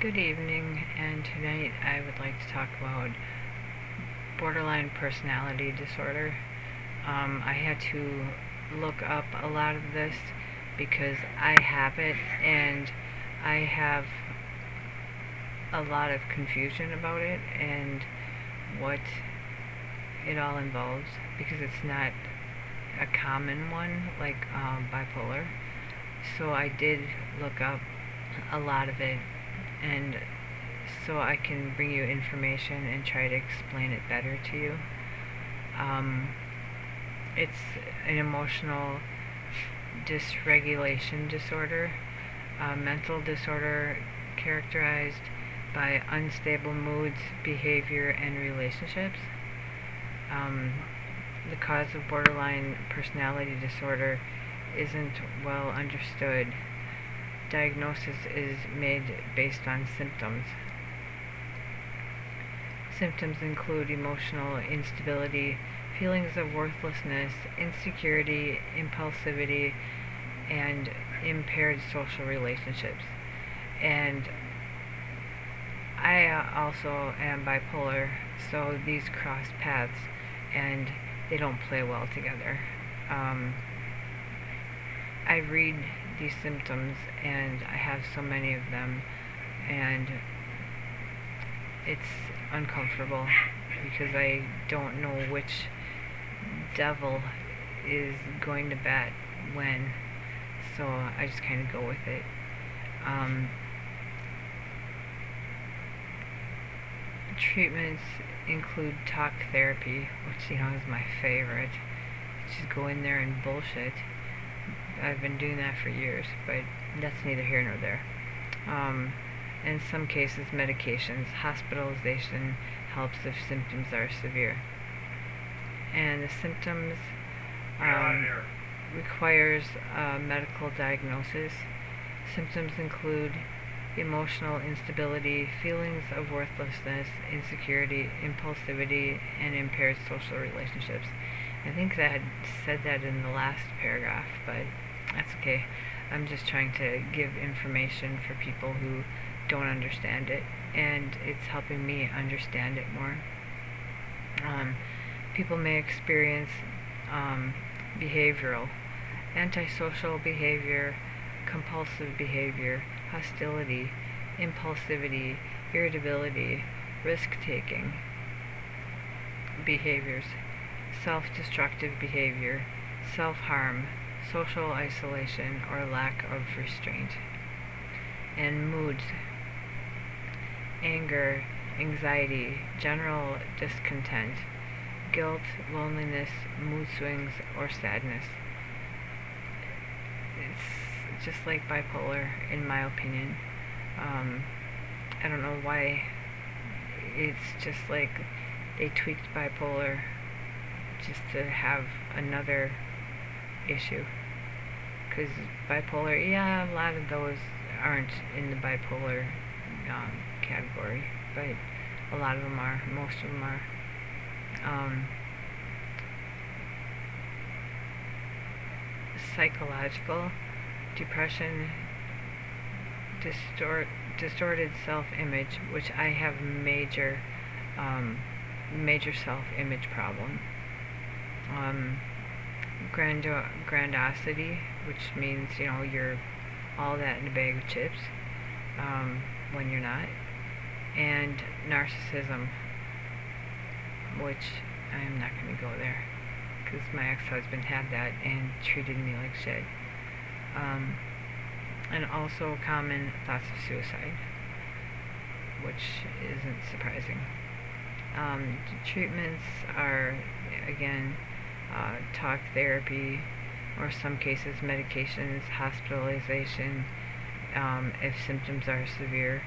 Good evening, and tonight I would like to talk about borderline personality disorder. I had to look up a lot of this because I have it, and I have a lot of confusion about it and what it all involves, because it's not a common one like bipolar. So I did look up a lot of it, and so I can bring you information and try to explain it better to you. It's an emotional dysregulation disorder, a mental disorder characterized by unstable moods, behavior, and relationships. The cause of borderline personality disorder isn't well understood. Diagnosis is made based on symptoms. Symptoms include emotional instability, feelings of worthlessness, insecurity, impulsivity, and impaired social relationships. And I also am bipolar, so these cross paths and they don't play well together. I read these symptoms, and I have so many of them, and it's uncomfortable because I don't know which devil is going to bat when, so I just kind of go with it. Treatments include talk therapy, which is my favorite. Just go in there and bullshit. I've been doing that for years, but that's neither here nor there. In some cases, medications. Hospitalization helps if symptoms are severe. And the symptoms requires a medical diagnosis. Symptoms include emotional instability, feelings of worthlessness, insecurity, impulsivity, and impaired social relationships. I think that I had said that in the last paragraph, but that's okay. I'm just trying to give information for people who don't understand it, and it's helping me understand it more. People may experience behavioral, antisocial behavior, compulsive behavior, hostility, impulsivity, irritability, risk-taking behaviors, self-destructive behavior, self-harm, social isolation, or lack of restraint. And moods: anger, anxiety, general discontent, guilt, loneliness, mood swings, or sadness. It's just like bipolar, in my opinion. I don't know why. It's just like they tweaked bipolar just to have another issue. Because bipolar, a lot of those aren't in the bipolar category, but a lot of them are. Most of them are. Psychological depression, distorted self-image, which I have major self-image problem. Grandiosity, which means you're all that in a bag of chips when you're not. And narcissism, which I'm not going to go there because my ex-husband had that and treated me like shit. And also common thoughts of suicide, which isn't surprising. Treatments are, again, talk therapy, or some cases medications, hospitalization if symptoms are severe.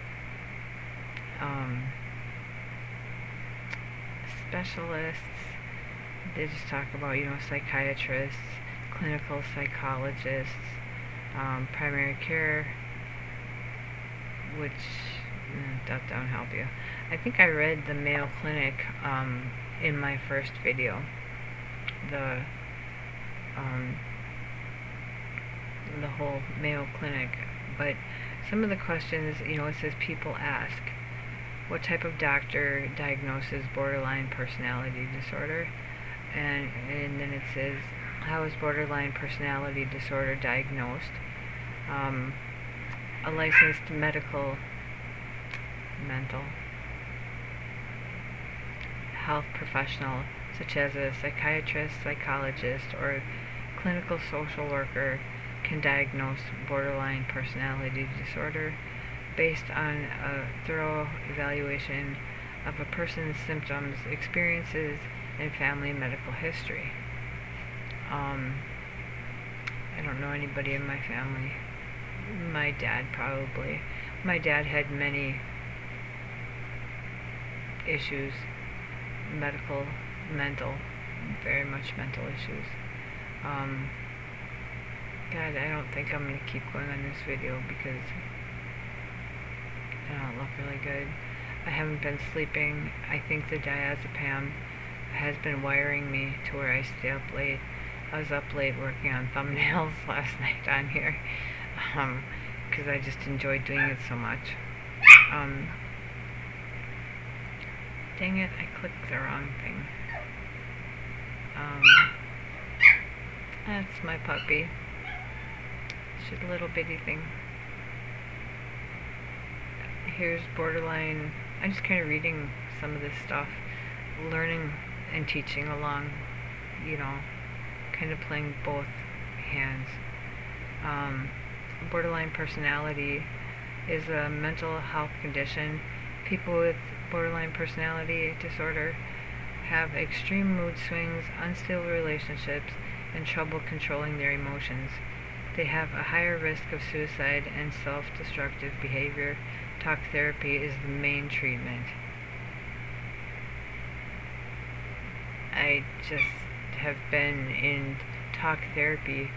Specialists, they just talk about psychiatrists, clinical psychologists, primary care, which that don't help you. I think I read the Mayo Clinic in my first video. The whole Mayo Clinic, but some of the questions, it says people ask, what type of doctor diagnoses borderline personality disorder? And then it says, how is borderline personality disorder diagnosed? A licensed mental health professional, such as a psychiatrist, psychologist, or clinical social worker, can diagnose borderline personality disorder based on a thorough evaluation of a person's symptoms, experiences, and family medical history. I don't know anybody in my family. My dad probably. My dad had many issues, mental, very much mental issues. God, I don't think I'm going to keep going on this video because I don't look really good. I haven't been sleeping. I think the diazepam has been wiring me to where I stay up late. I was up late working on thumbnails last night on here because I just enjoyed doing it so much. Dang it, I clicked the wrong thing. That's my puppy. She's a little bitty thing. Here's borderline. I'm just kind of reading some of this stuff, learning and teaching along, kind of playing both hands. Borderline personality is a mental health condition. People with borderline personality disorder have extreme mood swings, unstable relationships, and trouble controlling their emotions. They have a higher risk of suicide and self-destructive behavior. Talk therapy is the main treatment. I just have been in talk therapy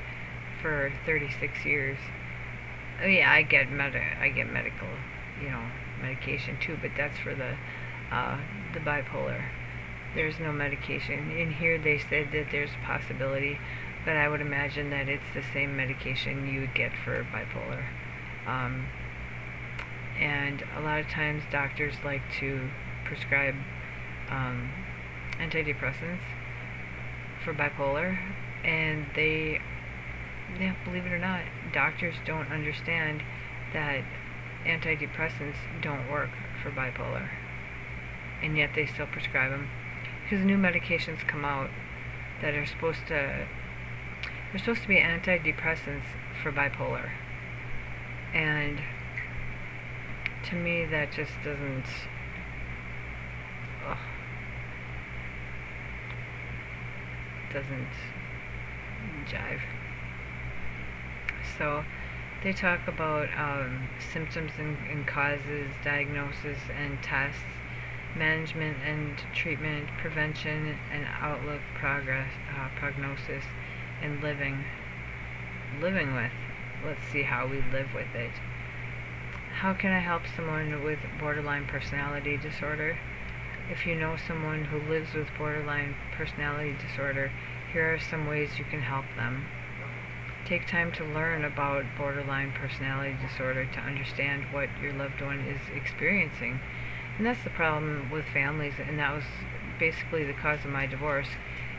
for 36 years. Oh yeah, I get medical, medication too, but that's for the bipolar. There's no medication. In here they said that there's a possibility, but I would imagine that it's the same medication you would get for bipolar. And a lot of times doctors like to prescribe antidepressants for bipolar, and they believe it or not, doctors don't understand that antidepressants don't work for bipolar, and yet they still prescribe them because new medications come out that are supposed to be antidepressants for bipolar, and to me that just doesn't jive. So they talk about symptoms and causes, diagnosis and tests, management and treatment, prevention and outlook, prognosis, and living with. Let's see how we live with it. How can I help someone with borderline personality disorder? If you know someone who lives with borderline personality disorder, here are some ways you can help them. Take time to learn about borderline personality disorder to understand what your loved one is experiencing. And that's the problem with families, and that was basically the cause of my divorce,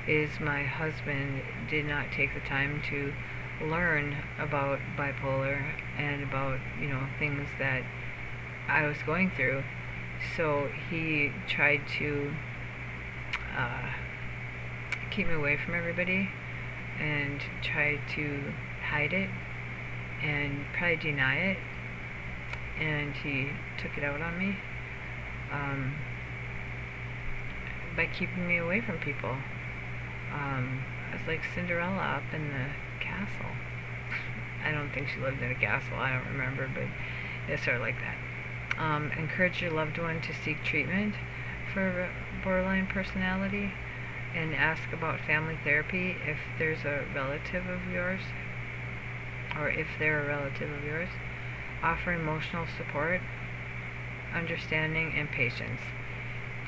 is my husband did not take the time to learn about bipolar and about, things that I was going through. So he tried to keep me away from everybody and tried to hide it and probably deny it, and he took it out on me by keeping me away from people. I was like Cinderella up in the castle. I don't think she lived in a castle, I don't remember, but it's sort of like that. Encourage your loved one to seek treatment for borderline personality, and ask about family therapy if there's a relative of yours, or if they're a relative of yours. Offer emotional support, understanding, and patience.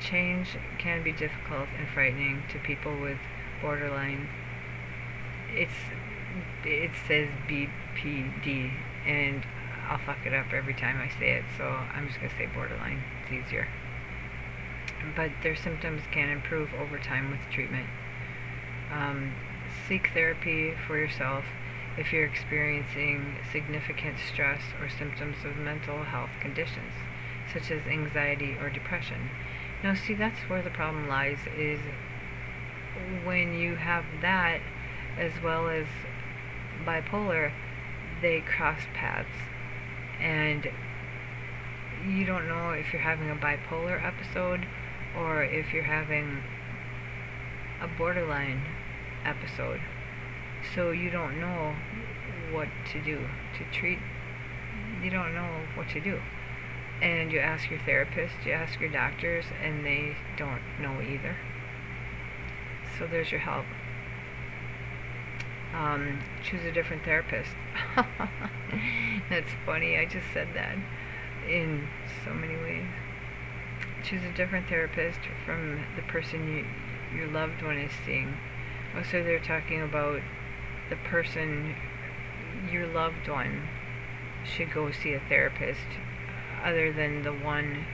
Change can be difficult and frightening to people with borderline. It says BPD, and I'll fuck it up every time I say it, so I'm just going to say borderline. It's easier. But their symptoms can improve over time with treatment. Seek therapy for yourself if you're experiencing significant stress or symptoms of mental health conditions, such as anxiety or depression. Now, see, that's where the problem lies, is when you have that as well as bipolar, they cross paths, and you don't know if you're having a bipolar episode or if you're having a borderline episode. So you don't know what to do to treat. You don't know what to do. And you ask your therapist, you ask your doctors, and they don't know either. So there's your help. Choose a different therapist. That's funny, I just said that in so many ways. Choose a different therapist from the person your loved one is seeing. Also, they're talking about the person, your loved one should go see a therapist other than the one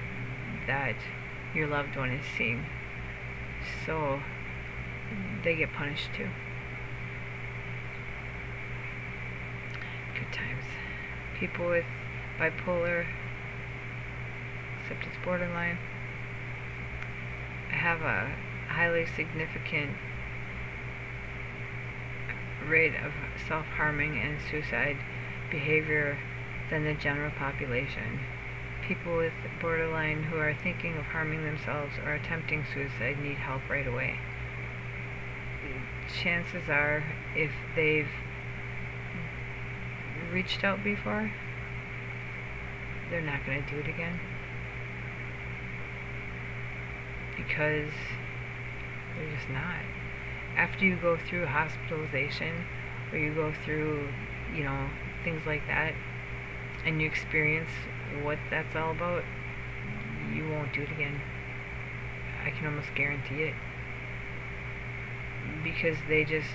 that your loved one is seeing. So they get punished too. Good times. People with bipolar, except it's borderline, have a highly significant rate of self-harming and suicide behavior than the general population. People with borderline who are thinking of harming themselves or attempting suicide need help right away. Chances are, if they've reached out before, they're not going to do it again, because they're just not. After you go through hospitalization, or you go through, things like that, and you experience what that's all about, you won't do it again. I can almost guarantee it. Because they just,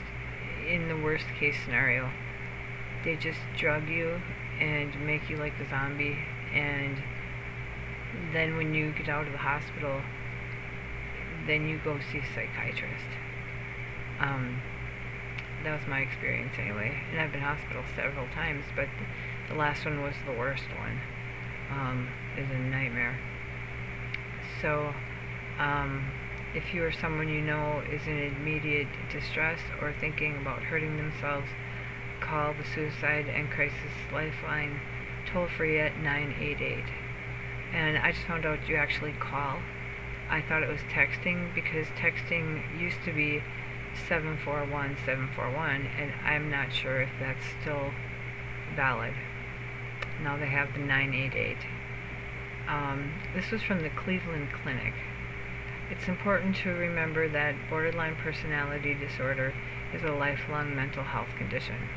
in the worst case scenario, they just drug you and make you like a zombie, and then when you get out of the hospital, then you go see a psychiatrist. That was my experience anyway, and I've been hospital several times, but the last one was the worst one. It was a nightmare. So, if you or someone you know is in immediate distress or thinking about hurting themselves, call the Suicide and Crisis Lifeline toll-free at 988. And I just found out you actually call. I thought it was texting, because texting used to be 741-741, and I'm not sure if that's still valid. Now they have the 988. This was from the Cleveland Clinic. It's important to remember that borderline personality disorder is a lifelong mental health condition.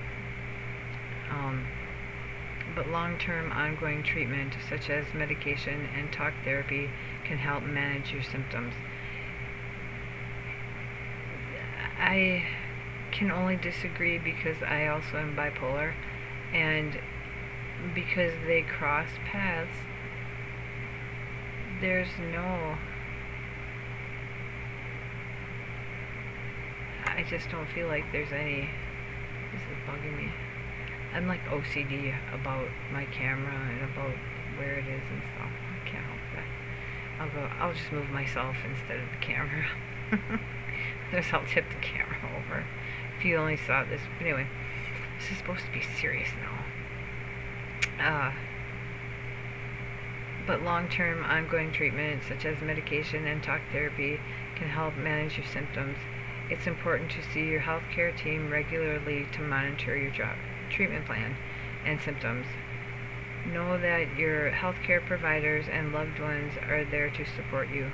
But long-term ongoing treatment, such as medication and talk therapy, can help manage your symptoms. I can only disagree because I also am bipolar, and because they cross paths, there's no... I just don't feel like there's any... This is bugging me. I'm like OCD about my camera and about where it is and stuff. I can't help that. I'll just move myself instead of the camera. I'll tip the camera over. If you only saw this. But anyway, this is supposed to be serious now. But long-term ongoing treatment, such as medication and talk therapy, can help manage your symptoms. It's important to see your healthcare team regularly to monitor your treatment plan and symptoms. Know that your healthcare providers and loved ones are there to support you.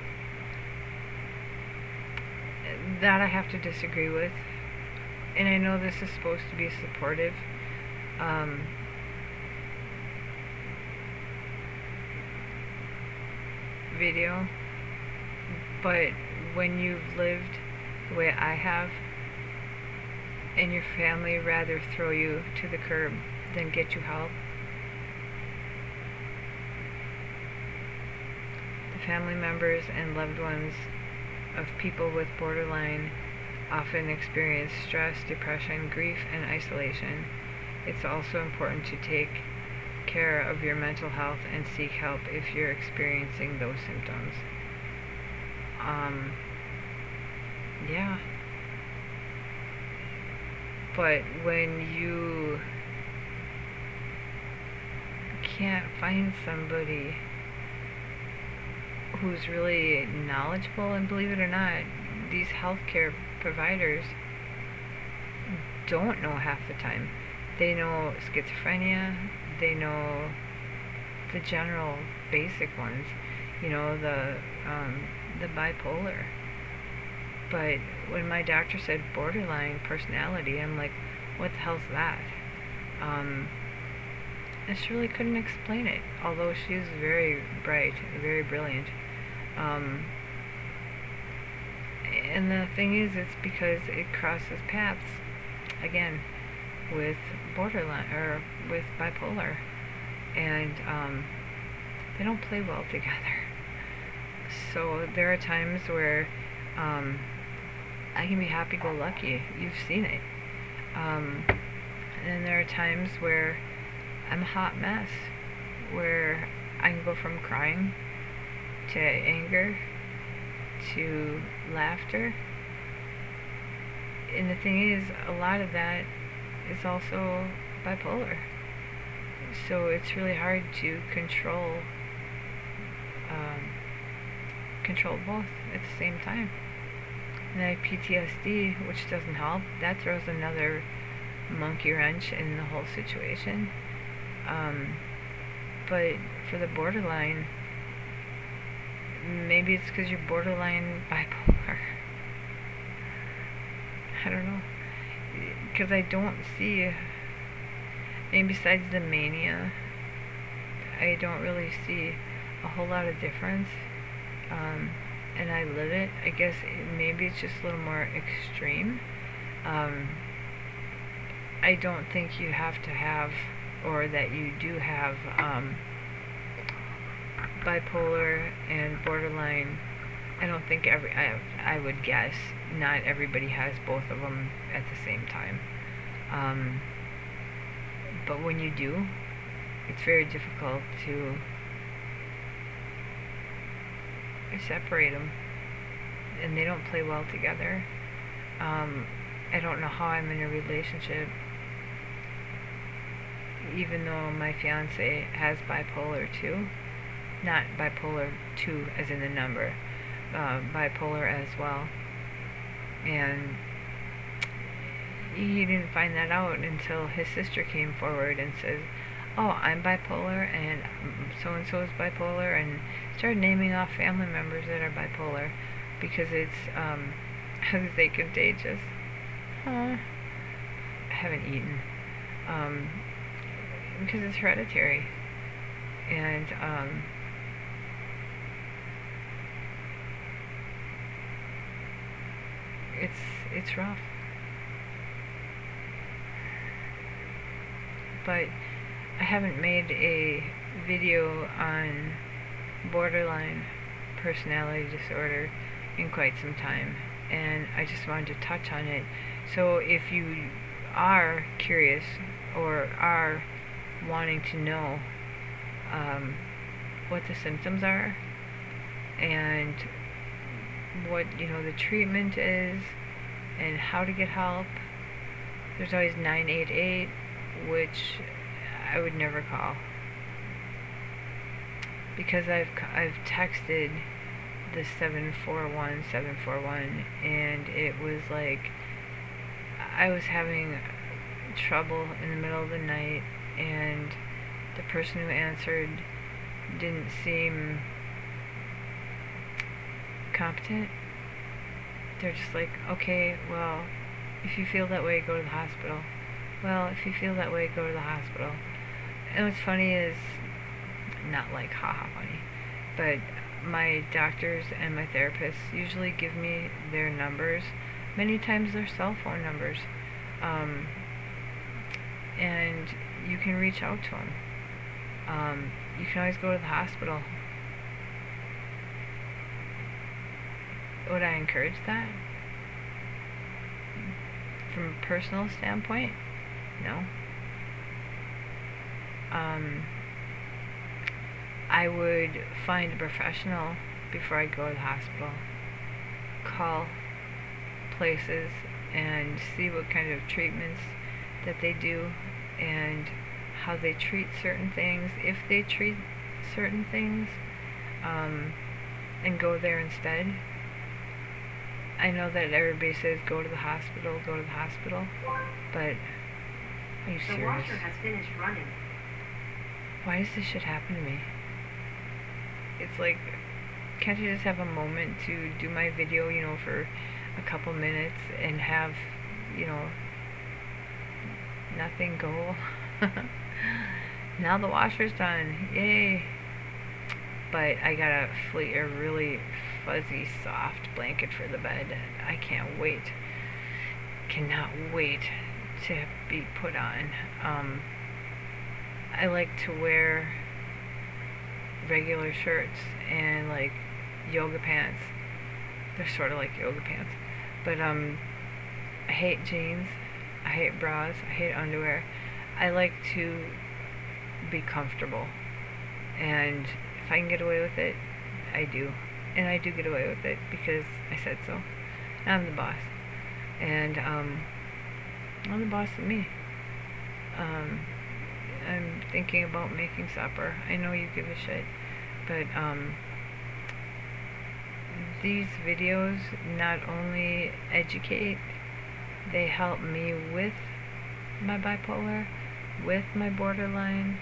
That I have to disagree with. And I know this is supposed to be supportive. Video. But when you've lived the way I have, and your family rather throw you to the curb than get you help, family members and loved ones of people with borderline often experience stress, depression, grief, and isolation. It's also important to take care of your mental health and seek help if you're experiencing those symptoms. Yeah. But when you can't find somebody who's really knowledgeable, and believe it or not, these healthcare providers don't know half the time. They know schizophrenia, they know the general basic ones, the bipolar. But when my doctor said borderline personality, I'm like, what the hell's that? And she really couldn't explain it, although she was very bright, very brilliant. And the thing is, it's because it crosses paths, again, with borderline, or with bipolar. And they don't play well together. So there are times where I can be happy-go-lucky. You've seen it. And there are times where I'm a hot mess, where I can go from crying to anger to laughter. And the thing is, a lot of that is also bipolar. So it's really hard to control both at the same time. And I have PTSD, which doesn't help. That throws another monkey wrench in the whole situation. But for the borderline, maybe it's because you're borderline bipolar. I don't know. Because I don't see, maybe besides the mania, I don't really see a whole lot of difference. And I live it. I guess maybe it's just a little more extreme. I don't think you have to have, or that you do have, bipolar and borderline. I don't think I would guess not everybody has both of them at the same time. But when you do, it's very difficult to separate them, and they don't play well together. I don't know how I'm in a relationship, even though my fiance has bipolar 2, not bipolar 2 as in the number, bipolar as well. And he didn't find that out until his sister came forward and says, oh, I'm bipolar, and so-and-so is bipolar, and started naming off family members that are bipolar, because it's, how to say, contagious. I haven't eaten. Because it's hereditary. And, it's rough. But I haven't made a video on borderline personality disorder in quite some time, and I just wanted to touch on it. So if you are curious or are wanting to know what the symptoms are and what the treatment is and how to get help, there's always 988, which I would never call, because I've texted the 741 and it was like I was having trouble in the middle of the night, and the person who answered didn't seem competent. They're just like, okay, well, if you feel that way, go to the hospital. Well, if you feel that way, go to the hospital. And what's funny is, not like haha funny, but my doctors and my therapists usually give me their numbers, many times their cell phone numbers, and you can reach out to them. You can always go to the hospital. Would I encourage that? From a personal standpoint, no. I would find a professional before I go to the hospital. Call places and see what kind of treatments that they do and how they treat certain things, if they treat certain things, and go there instead. I know that everybody says go to the hospital, but are you serious? The washer has finished running. Why does this shit happen to me? It's like, can't I just have a moment to do my video, for a couple minutes and have, nothing go? Now the washer's done, yay! But I gotta fleet a really fuzzy, soft blanket for the bed. I can't wait. Cannot wait to be put on. I like to wear regular shirts and like yoga pants. They're sort of like yoga pants. But I hate jeans. I hate bras. I hate underwear. I like to be comfortable. And if I can get away with it, I do. And I do get away with it because I said so. I'm the boss. And I'm the boss of me. I'm thinking about making supper. I know you give a shit. But these videos not only educate, they help me with my bipolar, with my borderline,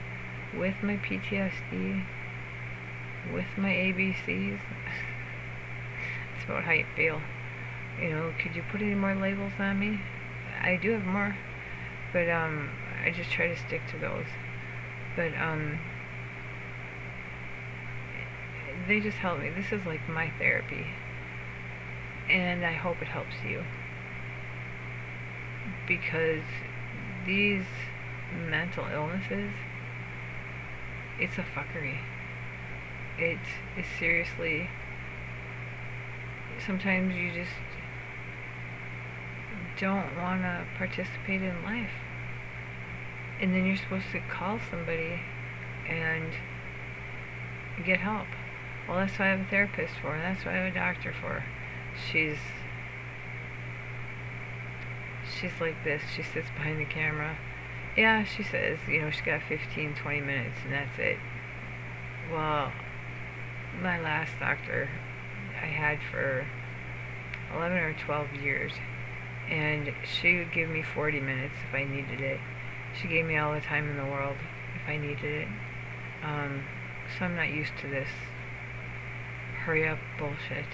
with my PTSD, with my ABCs. It's about how you feel. Could you put any more labels on me? I do have more, but I just try to stick to those. But they just help me. This is like my therapy, and I hope it helps you, because these mental illnesses, it's a fuckery. It is seriously, sometimes you just don't want to participate in life, and then you're supposed to call somebody and get help. Well, that's what I have a therapist for, and that's what I have a doctor for. She's like this. She sits behind the camera. Yeah, she says, she's got 15, 20 minutes, and that's it. Well, my last doctor I had for 11 or 12 years, and she would give me 40 minutes if I needed it. She gave me all the time in the world if I needed it. So I'm not used to this hurry up bullshit.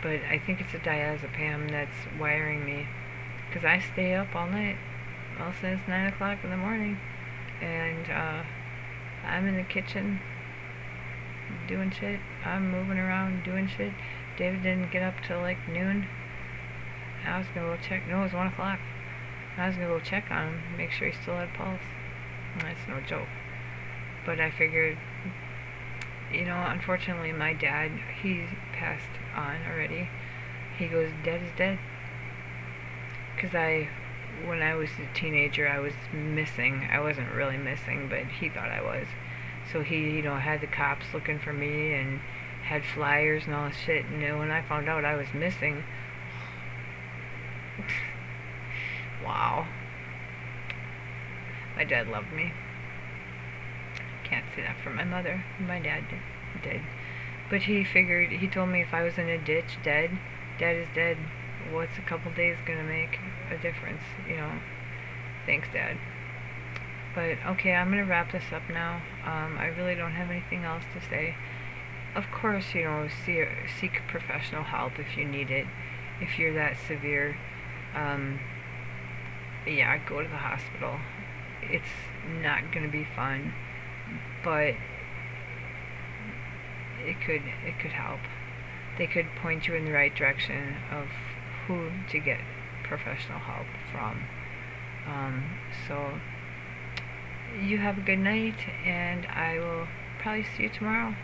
But I think it's a diazepam that's wiring me, because I stay up all night, well, since 9 o'clock in the morning, and I'm in the kitchen doing shit. I'm moving around doing shit. David didn't get up till like noon. I was gonna go check. No, it was 1 o'clock. I was gonna go check on him, make sure he still had pulse. That's no joke. But I figured, unfortunately my dad, he passed on already. He goes, dead is dead. Because when I was a teenager, I was missing. I wasn't really missing, but he thought I was. So he, had the cops looking for me and had flyers and all this shit. And when I found out I was missing, wow. My dad loved me. Can't say that for my mother. My dad did. But he told me if I was in a ditch dead, dad is dead. What's a couple days gonna make a difference, Thanks, Dad. But, okay, I'm gonna wrap this up now. I really don't have anything else to say. Of course, seek professional help if you need it. If you're that severe, yeah, go to the hospital. It's not gonna be fun, but it could help. They could point you in the right direction of who to get professional help from. So you have a good night, and I will probably see you tomorrow.